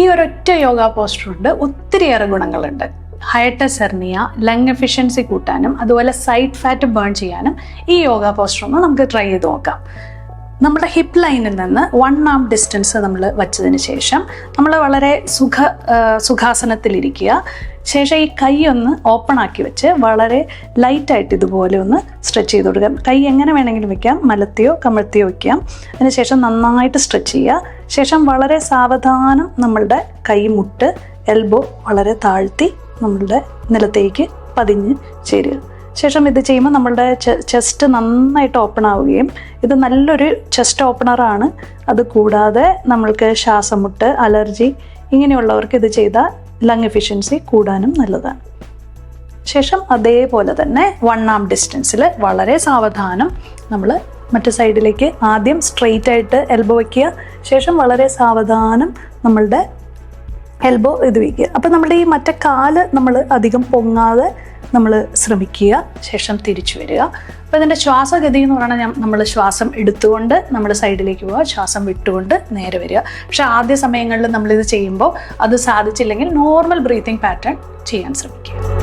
ഈ ഒരൊറ്റ യോഗ പോസ്റ്റർ കൊണ്ട് ഒത്തിരിയേറെ ഗുണങ്ങളുണ്ട്. ഹയറ്റസ് ഹെർണിയ, ലങ് എഫിഷ്യൻസി കൂട്ടാനും അതുപോലെ സൈഡ് ഫാറ്റ് ബേൺ ചെയ്യാനും ഈ യോഗ പോസ്റ്റർ ഒന്ന് നമുക്ക് ട്രൈ ചെയ്ത് നോക്കാം. നമ്മുടെ ഹിപ്പ് ലൈനിൽ നിന്ന് 1 arm ഡിസ്റ്റൻസ് നമ്മൾ വച്ചതിന് ശേഷം നമ്മൾ വളരെ സുഖാസനത്തിലിരിക്കുക. ശേഷം ഈ കൈ ഒന്ന് ഓപ്പൺ ആക്കി വെച്ച് വളരെ ലൈറ്റായിട്ട് ഇതുപോലെ ഒന്ന് സ്ട്രെച്ച് ചെയ്ത് കൊടുക്കാം. കൈ എങ്ങനെ വേണമെങ്കിലും വെക്കാം, മലത്തിയോ കമഴ്ത്തിയോ വയ്ക്കാം. അതിനുശേഷം നന്നായിട്ട് സ്ട്രെച്ച് ചെയ്യുക. ശേഷം വളരെ സാവധാനം നമ്മളുടെ കൈ മുട്ട് എൽബോ വളരെ താഴ്ത്തി നമ്മളുടെ നിലത്തേക്ക് പതിഞ്ഞ് ചേരുക. ശേഷം ഇത് ചെയ്യുമ്പോൾ നമ്മളുടെ ചെസ്റ്റ് നന്നായിട്ട് ഓപ്പൺ ആവുകയും ഇത് നല്ലൊരു ചെസ്റ്റ് ഓപ്പണറാണ്. അത് കൂടാതെ നമ്മൾക്ക് ശ്വാസമുട്ട്, അലർജി ഇങ്ങനെയുള്ളവർക്ക് ഇത് ചെയ്താൽ ലങ് എഫിഷ്യൻസി കൂടാനും നല്ലതാണ്. ശേഷം അതേപോലെ തന്നെ 1 arm ഡിസ്റ്റൻസിൽ വളരെ സാവധാനം നമ്മൾ മറ്റു സൈഡിലേക്ക് ആദ്യം സ്ട്രെയിറ്റ് ആയിട്ട് എൽബോ വയ്ക്കുക. ശേഷം വളരെ സാവധാനം നമ്മളുടെ എൽബോ ഇത് വയ്ക്കുക. അപ്പം നമ്മുടെ ഈ മറ്റേ കാല് നമ്മൾ അധികം പൊങ്ങാതെ നമ്മൾ ശ്രമിക്കുക. ശേഷം തിരിച്ചു വരിക. അപ്പോൾ ഇതിൻ്റെ ശ്വാസഗതി എന്ന് പറഞ്ഞാൽ നമ്മൾ ശ്വാസം എടുത്തുകൊണ്ട് നമ്മൾ സൈഡിലേക്ക് പോവുക, ശ്വാസം വിട്ടുകൊണ്ട് നേരെ വരിക. പക്ഷേ ആദ്യ സമയങ്ങളിൽ നമ്മളിത് ചെയ്യുമ്പോൾ അത് സാധിച്ചില്ലെങ്കിൽ നോർമൽ ബ്രീത്തിങ് പാറ്റേൺ ചെയ്യാൻ ശ്രമിക്കുക.